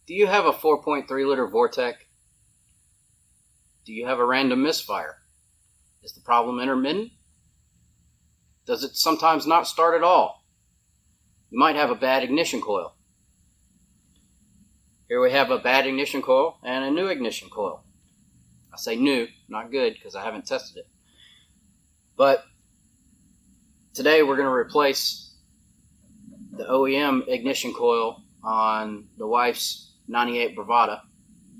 Do you have a 4.3 liter Vortec? Do you have a random misfire? Is the problem intermittent? Does it sometimes not start at all? You might have a bad ignition coil. Here we have a bad ignition coil and a new ignition coil. I say new, not good, because I haven't tested it. But today we're going to replace the OEM ignition coil on the wife's 98 Bravada.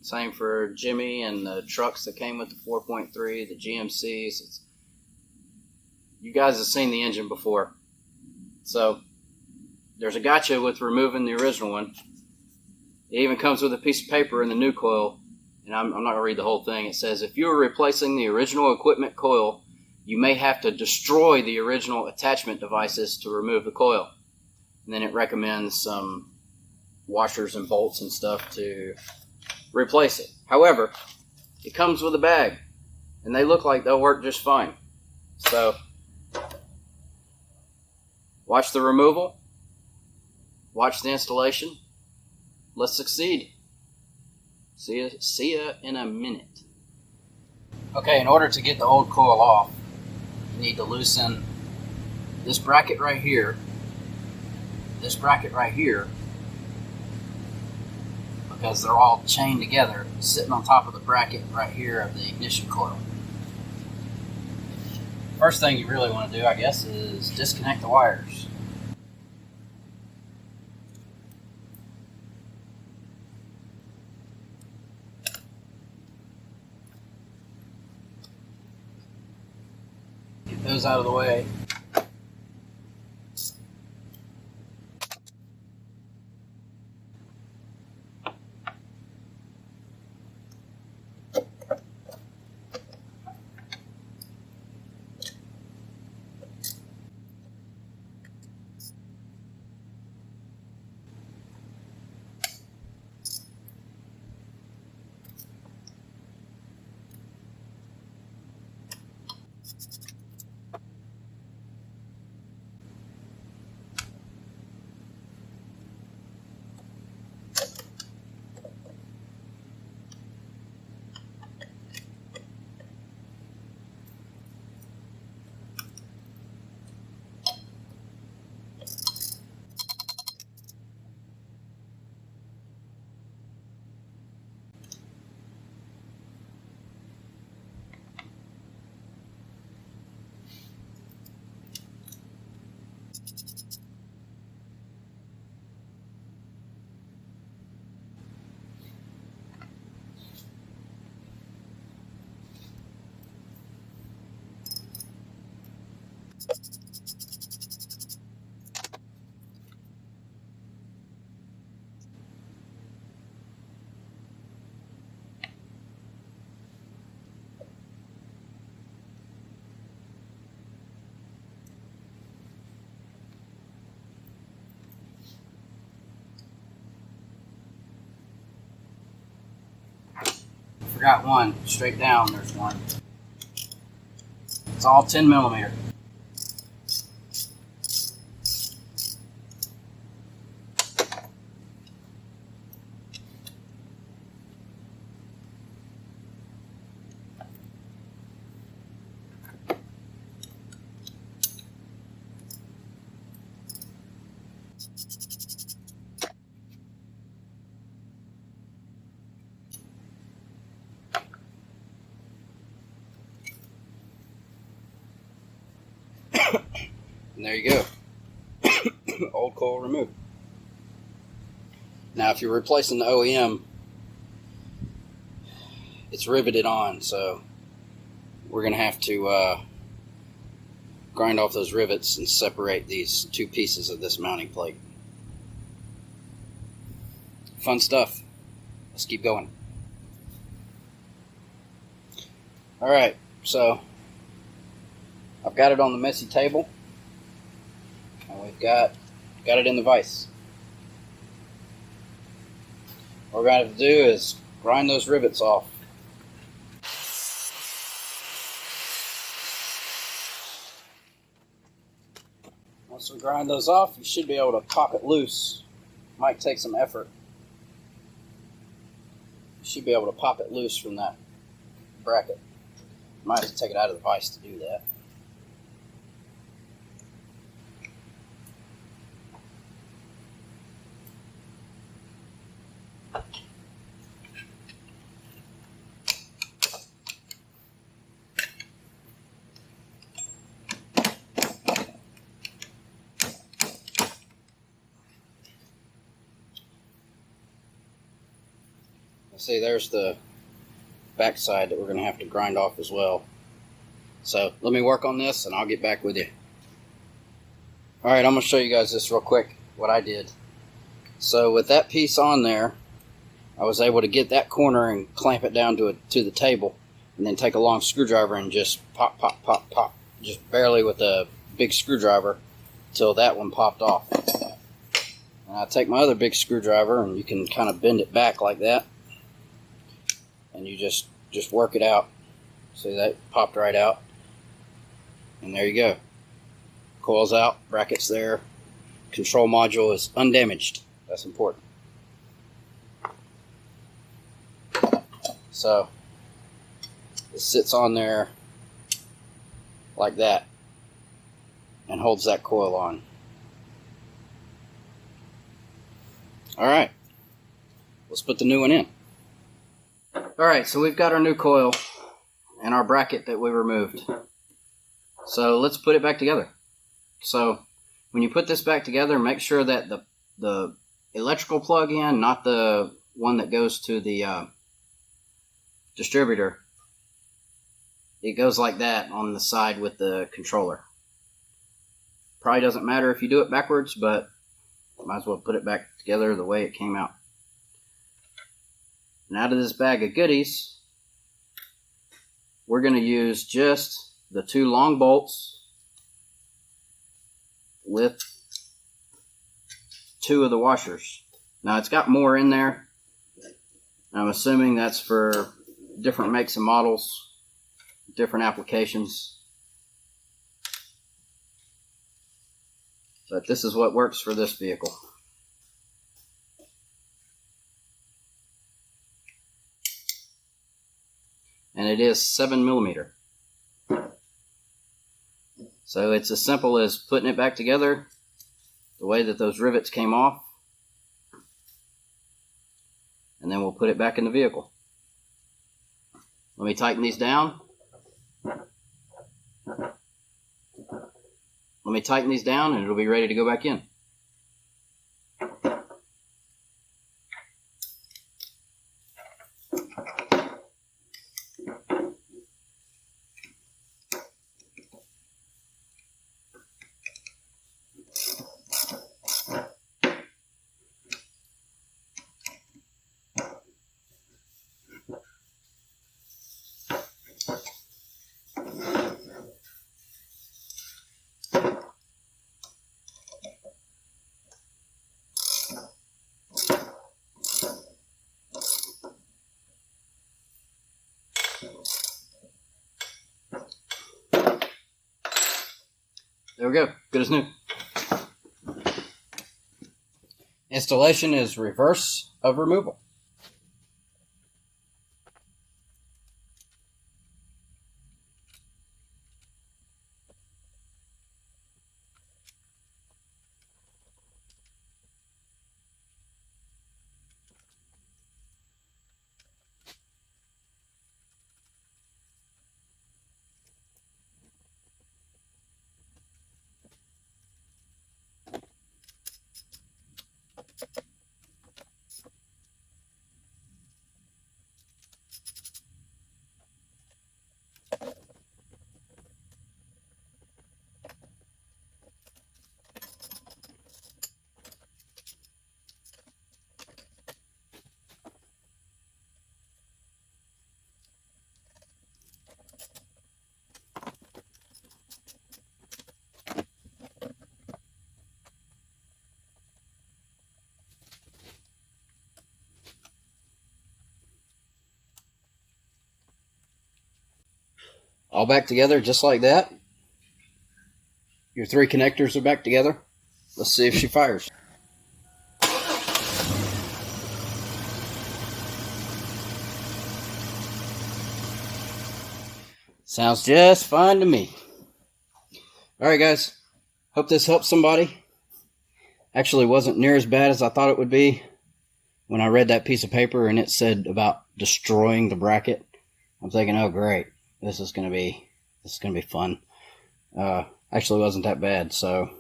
Same for Jimmy and the trucks that came with the 4.3, the GMCs. You guys have seen the engine before. So there's a gotcha with removing the original one. It even comes with a piece of paper in the new coil, and I'm not going to read the whole thing. It says, if you are replacing the original equipment coil, you may have to destroy the original attachment devices to remove the coil. And then it recommends some washers and bolts and stuff to replace it. However, it comes with a bag, and they look like they'll work just fine. So, watch the removal, watch the installation. Let's succeed. See ya in a minute. Okay, in order to get the old coil off, you need to loosen this bracket right here, this bracket right here, because they're all chained together, sitting on top of the bracket right here of the ignition coil. First thing you really want to do, I guess, is disconnect the wires. Get those out of the way. Forgot one, straight down there's one. It's all 10 millimeter. And there you go. Old coil removed. Now if you're replacing the OEM, it's riveted on, so we're going to have to grind off those rivets and separate these two pieces of this mounting plate. Fun stuff. Let's keep going. Alright, so I've got it on the messy table, and we've got it in the vise. What we're going to have to do is grind those rivets off. Once we grind those off, you should be able to pop it loose. Might take some effort. You should be able to pop it loose from that bracket. Might have to take it out of the vise to do that. See, there's the backside that we're going to have to grind off as well. So let me work on this and I'll get back with you. Alright, I'm going to show you guys this real quick, what I did. So with that piece on there, I was able to get that corner and clamp it down to the table, and then take a long screwdriver and just pop, pop, pop, pop, just barely with a big screwdriver till that one popped off. And I take my other big screwdriver and you can kind of bend it back like that. And you just work it out. See, that popped right out. And there you go. Coil's out, brackets there. Control module is undamaged. That's important. So, it sits on there like that and holds that coil on. Alright, let's put the new one in. Alright, so we've got our new coil and our bracket that we removed. So let's put it back together. So when you put this back together, make sure that the electrical plug-in, not the one that goes to the distributor, it goes like that on the side with the controller. Probably doesn't matter if you do it backwards, but might as well put it back together the way it came out. And out of this bag of goodies, we're going to use just the 2 long bolts with 2 of the washers. Now it's got more in there. I'm assuming that's for different makes and models, different applications. But this is what works for this vehicle. And it is 7mm. So it's as simple as putting it back together the way that those rivets came off, and then we'll put it back in the vehicle. Let me tighten these down. Let me tighten these down and it'll be ready to go back in. There we go, good as new. Installation is reverse of removal. All back together just like that. Your 3 connectors are back together. Let's see if she fires. Sounds just fine to me. Alright guys, hope this helps somebody. Actually wasn't near as bad as I thought it would be when I read that piece of paper and it said about destroying the bracket. I'm thinking, oh great, this is gonna be fun. Actually wasn't that bad, so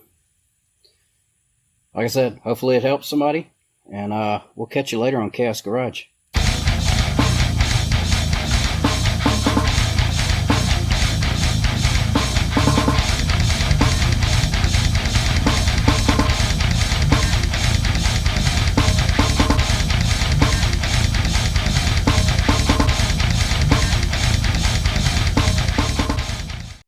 like I said, hopefully it helps somebody, and we'll catch you later on Chaos Garage.